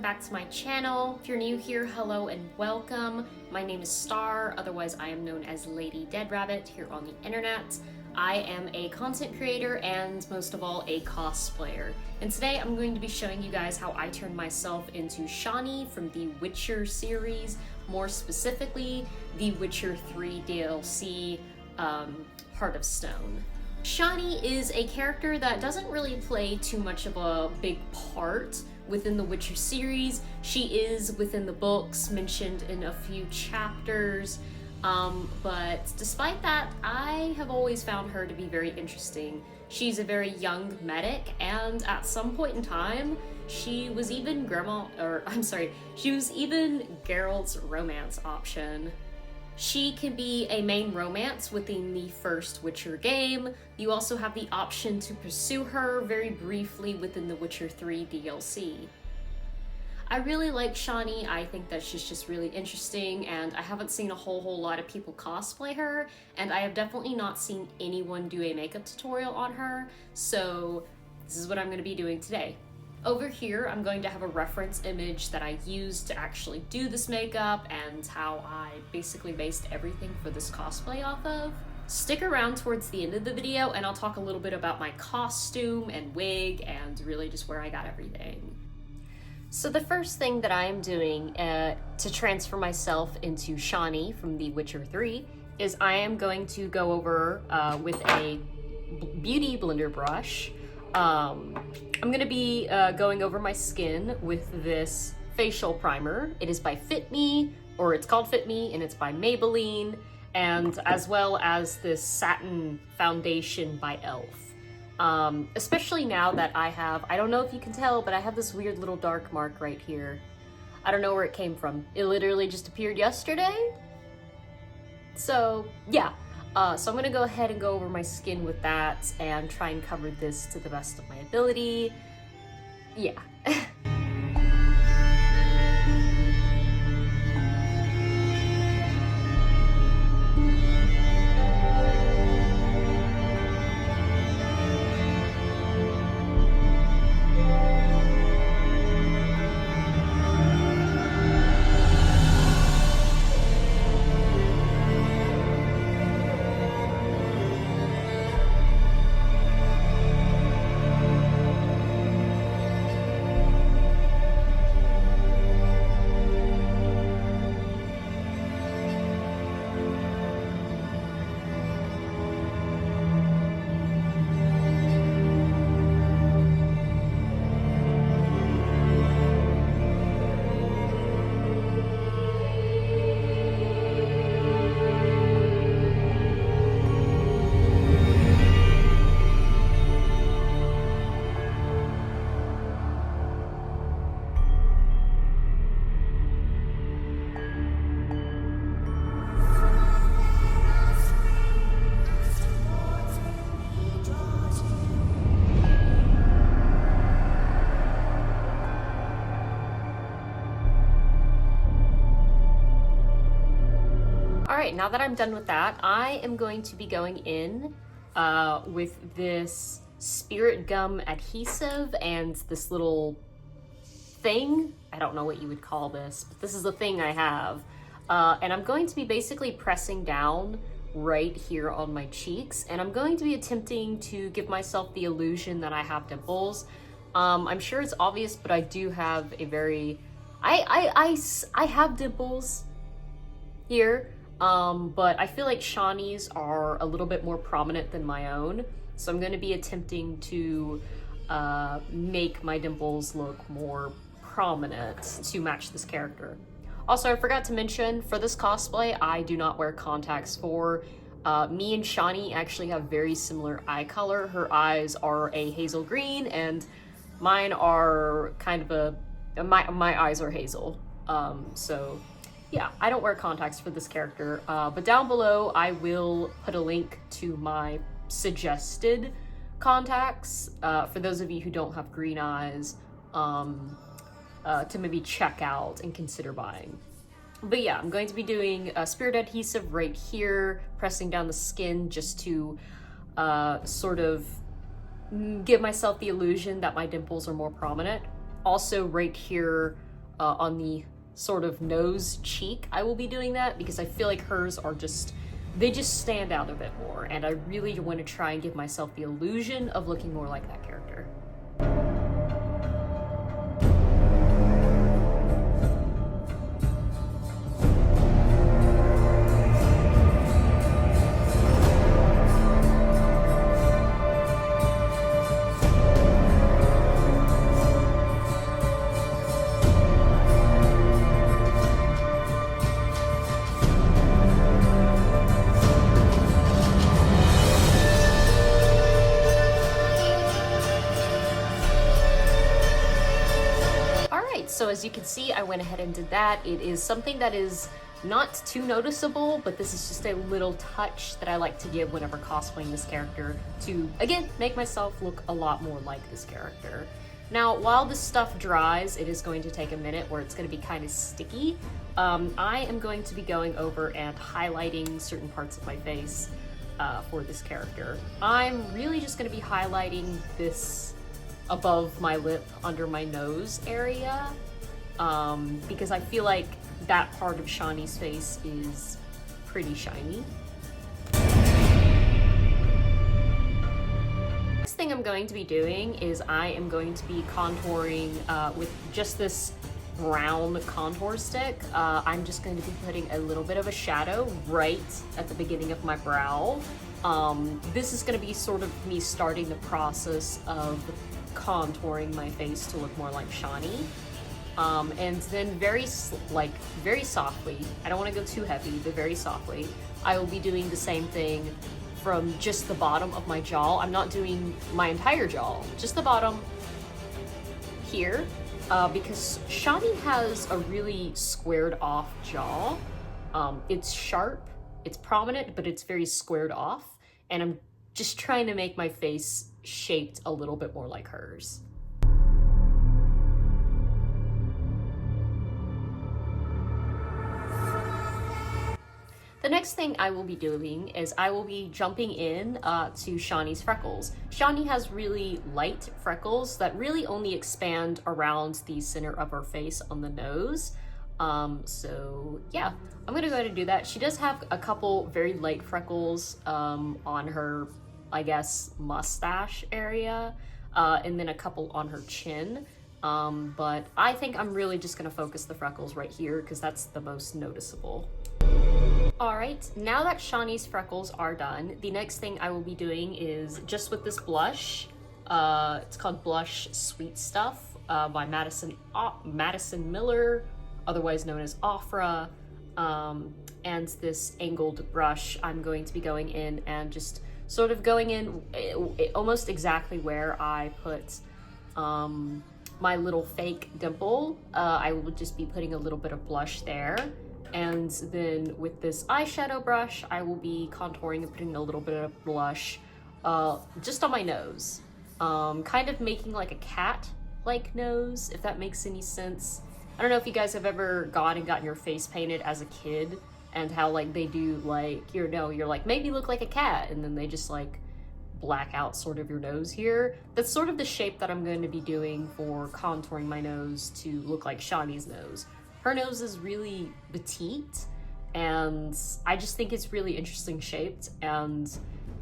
back to my channel. If you're new here, hello and welcome. My name is Star, otherwise I am known as Lady Dead Rabbit here on the internet. I am a content creator and most of all a cosplayer. And today I'm going to be showing you guys how I turned myself into Shani from the Witcher series, more specifically the Witcher 3 DLC, Heart of Stone. Shani is a character that doesn't really play too much of a big part within the Witcher series. She is within the books, mentioned in a few chapters, but despite that, I have always found her to be very interesting. She's a very young medic, and at some point in time, she was even she was even Geralt's romance option. She can be a main romance within the first Witcher game. You also have the option to pursue her very briefly within the Witcher 3 DLC. I really like Shani. I think that she's just really interesting, and I haven't seen a whole lot of people cosplay her, and I have definitely not seen anyone do a makeup tutorial on her, so this is what I'm going to be doing today. Over here, I'm going to have a reference image that I used to actually do this makeup and how I basically based everything for this cosplay off of. Stick around towards the end of the video and I'll talk a little bit about my costume and wig and really just where I got everything. So the first thing that I am doing to transfer myself into Shani from The Witcher 3 is I am going to go over with a beauty blender brush. I'm gonna be going over my skin with this facial primer. It is by Fit Me, or it's called Fit Me, and it's by Maybelline, and as well as this satin foundation by e.l.f. Especially now that I don't know if you can tell, but I have this weird little dark mark right here. I don't know where it came from. It literally just appeared yesterday. So yeah. So I'm gonna go ahead and go over my skin with that and try and cover this to the best of my ability. Yeah. Alright, now that I'm done with that, I am going to be going in with this spirit gum adhesive and this little thing. I don't know what you would call this, but this is the thing I have. And I'm going to be basically pressing down right here on my cheeks, and I'm going to be attempting to give myself the illusion that I have dimples. I'm sure it's obvious, but I do have a very... I have dimples here. But I feel like Shani's are a little bit more prominent than my own, so I'm going to be attempting to make my dimples look more prominent to match this character. Also, I forgot to mention, for this cosplay, I do not wear contacts for. Me and Shani actually have very similar eye color. Her eyes are a hazel green, and mine are kind of my eyes are hazel. So... yeah, I don't wear contacts for this character, but down below I will put a link to my suggested contacts for those of you who don't have green eyes to maybe check out and consider buying. But yeah, I'm going to be doing spirit adhesive right here, pressing down the skin just to sort of give myself the illusion that my dimples are more prominent. Also right here on the sort of nose cheek, I will be doing that because I feel like hers are they just stand out a bit more, and I really want to try and give myself the illusion of looking more like that character. So as you can see, I went ahead and did that. It is something that is not too noticeable, but this is just a little touch that I like to give whenever cosplaying this character to, again, make myself look a lot more like this character. Now, while this stuff dries, it is going to take a minute where it's going to be kind of sticky. I am going to be going over and highlighting certain parts of my face for this character. I'm really just going to be highlighting this above my lip, under my nose area, because I feel like that part of Shani's face is pretty shiny. Next thing I'm going to be doing is I am going to be contouring with just this brown contour stick. I'm just going to be putting a little bit of a shadow right at the beginning of my brow. This is going to be sort of me starting the process of contouring my face to look more like Shani. And then very softly, I don't want to go too heavy, but very softly, I will be doing the same thing from just the bottom of my jaw. I'm not doing my entire jaw, just the bottom here, because Shani has a really squared off jaw. It's sharp, it's prominent, but it's very squared off, and I'm just trying to make my face shaped a little bit more like hers. The next thing I will be doing is I will be jumping in to Shani's freckles. Shani has really light freckles that really only expand around the center of her face on the nose. So yeah, I'm gonna go ahead and do that. She does have a couple very light freckles on her, I guess, mustache area, and then a couple on her chin. But I think I'm really just gonna focus the freckles right here because that's the most noticeable. Alright, now that Shani's freckles are done, the next thing I will be doing is just with this blush. It's called Blush Sweet Stuff by Madison Miller, otherwise known as Ofra. And this angled brush, I'm going to be going in and just sort of going in almost exactly where I put my little fake dimple. I will just be putting a little bit of blush there. And then with this eyeshadow brush, I will be contouring and putting a little bit of blush just on my nose. Kind of making like a cat-like nose, if that makes any sense. I don't know if you guys have ever gone and gotten your face painted as a kid and how like they do like, you're like, maybe look like a cat, and then they just like black out sort of your nose here. That's sort of the shape that I'm going to be doing for contouring my nose to look like Shani's nose. Her nose is really petite, and I just think it's really interesting shaped, and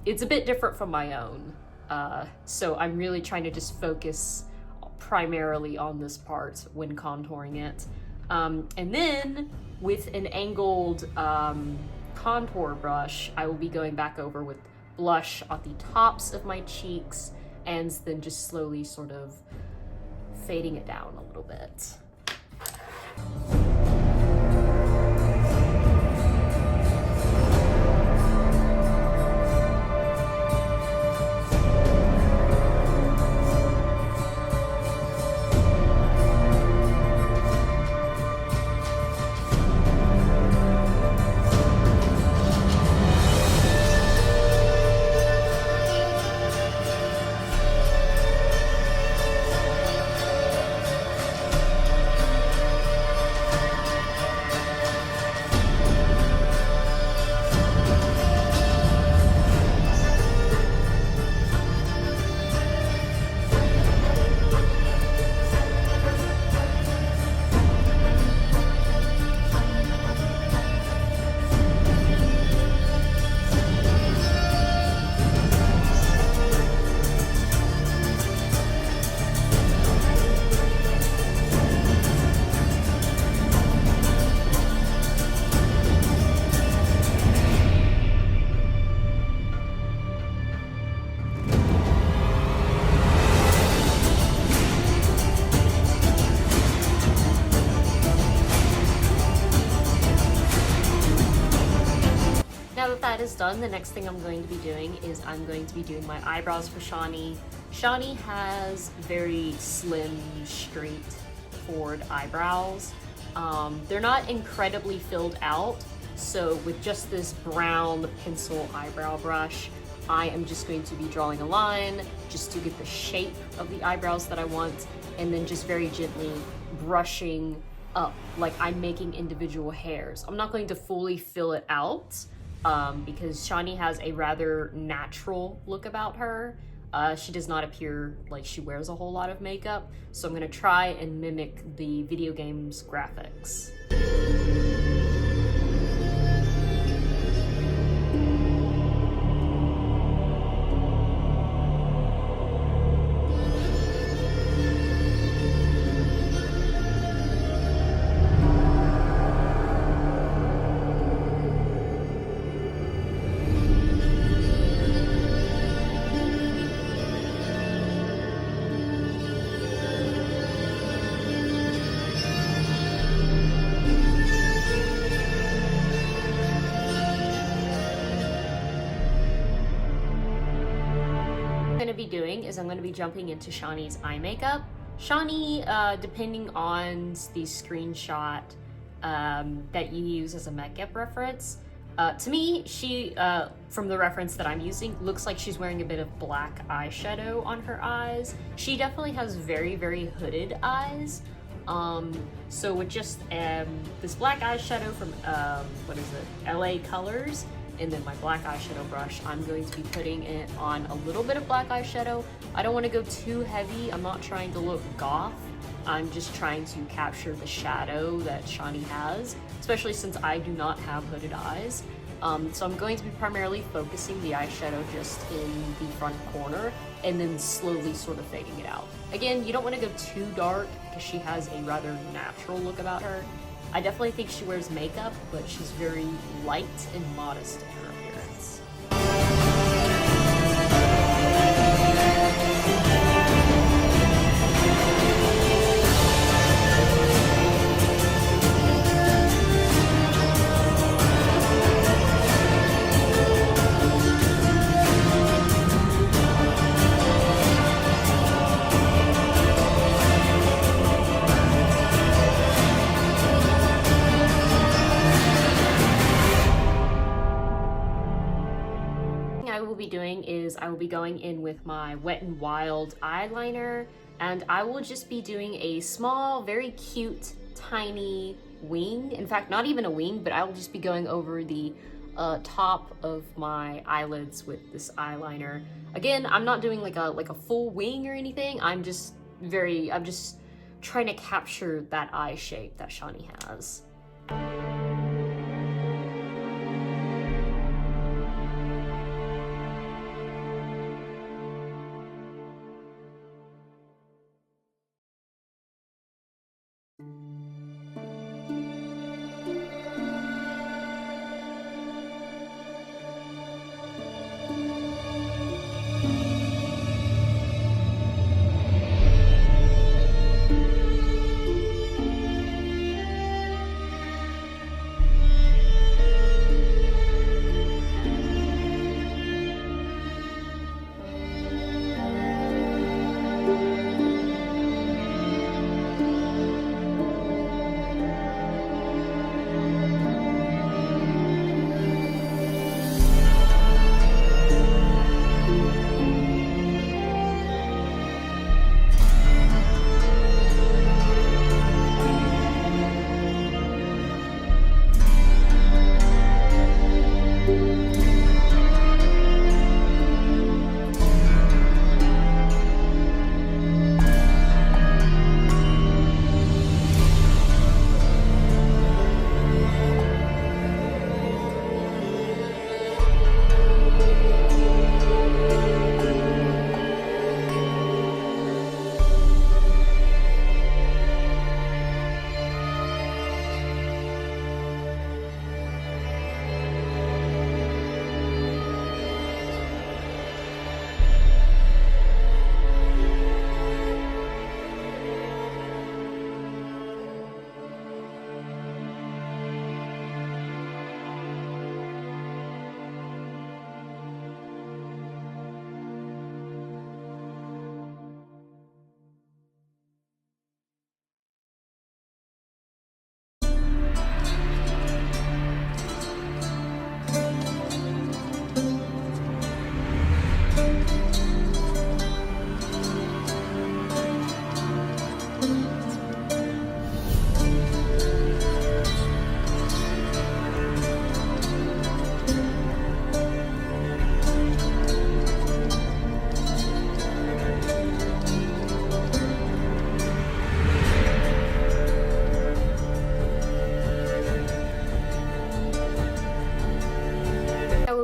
it's a bit different from my own. So I'm really trying to just focus primarily on this part when contouring it. And then with an angled contour brush, I will be going back over with blush on the tops of my cheeks, and then just slowly sort of fading it down a little bit. that is done, the next thing I'm going to be doing is I'm going to be doing my eyebrows for Shani. Shani has very slim, straight, forward eyebrows. They're not incredibly filled out, so with just this brown pencil eyebrow brush, I am just going to be drawing a line just to get the shape of the eyebrows that I want, and then just very gently brushing up like I'm making individual hairs. I'm not going to fully fill it out because Shani has a rather natural look about her. She does not appear like she wears a whole lot of makeup, so I'm gonna try and mimic the video game's graphics. Be doing is I'm going to be jumping into Shani's eye makeup. Shani, depending on the screenshot that you use as a makeup reference, to me, she, from the reference that I'm using, looks like she's wearing a bit of black eyeshadow on her eyes. She definitely has very, very hooded eyes. So with just this black eyeshadow from, what is it, LA Colors, and then my black eyeshadow brush, I'm going to be putting it on a little bit of black eyeshadow. I don't want to go too heavy. I'm not trying to look goth. I'm just trying to capture the shadow that Shani has, especially since I do not have hooded eyes. So I'm going to be primarily focusing the eyeshadow just in the front corner and then slowly sort of fading it out. Again, you don't want to go too dark because she has a rather natural look about her. I definitely think she wears makeup, but she's very light and modest in her appearance. I will be going in with my Wet n Wild eyeliner, and I will just be doing a small, very cute, tiny wing. In fact, not even a wing, but I will just be going over the top of my eyelids with this eyeliner. Again, I'm not doing like a full wing or anything. I'm just trying to capture that eye shape that Shani has.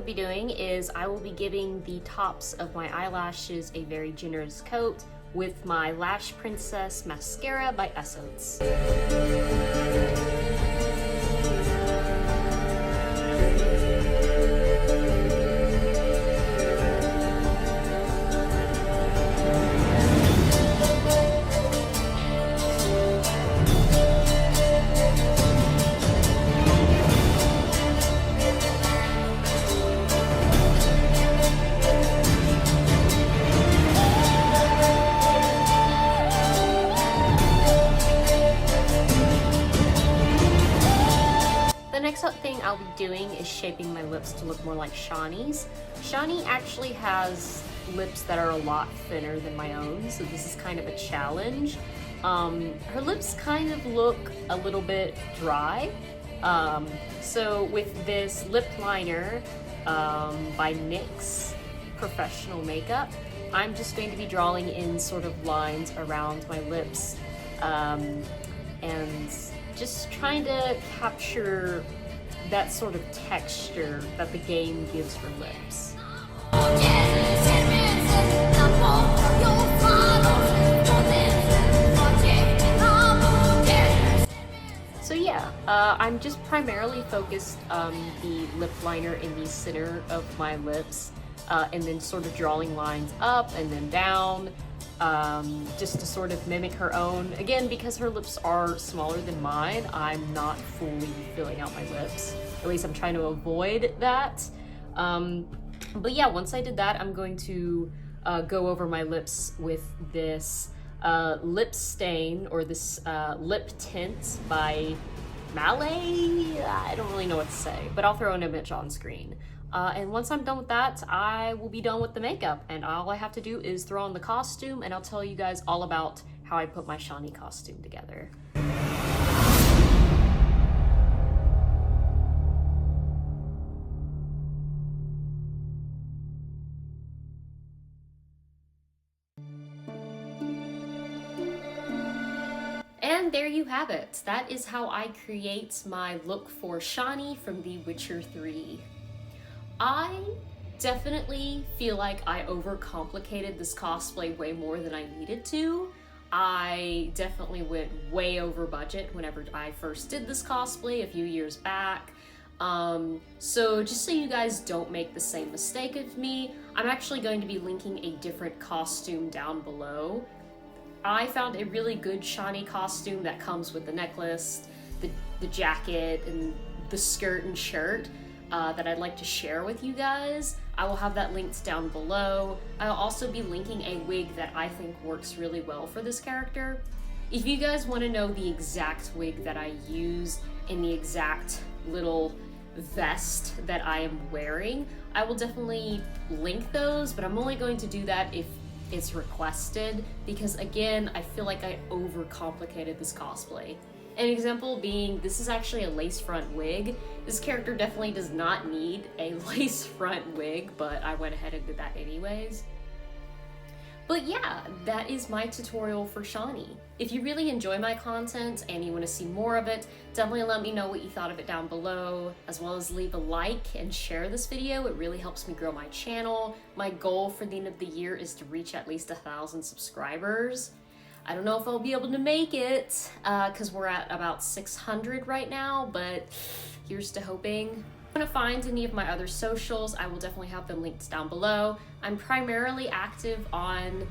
will be doing is I will be giving the tops of my eyelashes a very generous coat with my Lash Princess mascara by Essence. The next thing I'll be doing is shaping my lips to look more like Shani's. Shani actually has lips that are a lot thinner than my own, so this is kind of a challenge. Her lips kind of look a little bit dry. So with this lip liner by NYX Professional Makeup, I'm just going to be drawing in sort of lines around my lips and just trying to capture that sort of texture that the game gives for lips. So yeah, I'm just primarily focused on the lip liner in the center of my lips, and then sort of drawing lines up and then down, just to sort of mimic her own. Again, because her lips are smaller than mine, I'm not fully filling out my lips. At least I'm trying to avoid that. But yeah, once I did that, I'm going to go over my lips with this lip stain, or this lip tint by Malay. I don't really know what to say, but I'll throw an image on screen. And once I'm done with that, I will be done with the makeup, and all I have to do is throw on the costume, and I'll tell you guys all about how I put my Shani costume together. And there you have it. That is how I create my look for Shani from The Witcher 3. I definitely feel like I overcomplicated this cosplay way more than I needed to. I definitely went way over budget whenever I first did this cosplay a few years back. So just so you guys don't make the same mistake as me, I'm actually going to be linking a different costume down below. I found a really good Shani costume that comes with the necklace, the jacket, and the skirt and shirt that I'd like to share with you guys. I will have that linked down below. I'll also be linking a wig that I think works really well for this character. If you guys want to know the exact wig that I use and the exact little vest that I am wearing, I will definitely link those, but I'm only going to do that if it's requested, because again, I feel like I overcomplicated this cosplay. An example being, this is actually a lace front wig. This character definitely does not need a lace front wig, but I went ahead and did that anyways. But yeah, that is my tutorial for Shani. If you really enjoy my content and you want to see more of it, definitely let me know what you thought of it down below, as well as leave a like and share this video. It really helps me grow my channel. My goal for the end of the year is to reach at least 1,000 subscribers. I don't know if I'll be able to make it, because we're at about 600 right now, but here's to hoping. If you want to find any of my other socials, I will definitely have them linked down below. I'm primarily active on,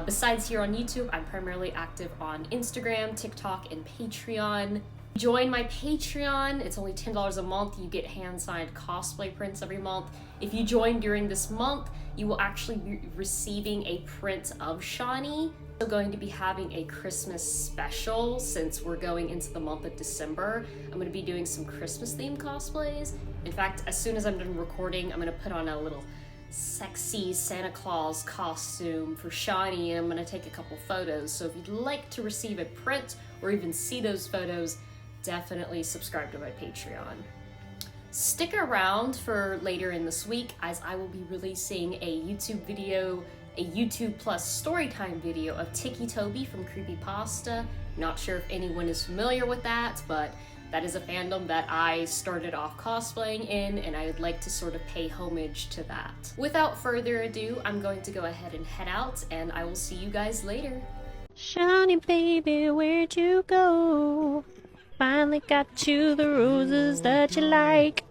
besides here on YouTube, I'm primarily active on Instagram, TikTok, and Patreon. Join my Patreon. It's only $10 a month. You get hand-signed cosplay prints every month. If you join during this month, you will actually be receiving a print of Shani. We're going to be having a Christmas special since we're going into the month of December. I'm going to be doing some Christmas themed cosplays. In fact, as soon as I'm done recording, I'm going to put on a little sexy Santa Claus costume for Shani, and I'm going to take a couple photos. So if you'd like to receive a print or even see those photos, definitely subscribe to my Patreon. Stick around for later in this week, as I will be releasing a YouTube video, a YouTube Plus storytime video of Ticci Toby from Creepypasta. Not sure if anyone is familiar with that, but That is a fandom that I started off cosplaying in, and I would like to sort of pay homage to that. Without further ado, I'm going to go ahead and head out, and I will see you guys later. Shani baby, where'd you go? Finally got you the roses that you like.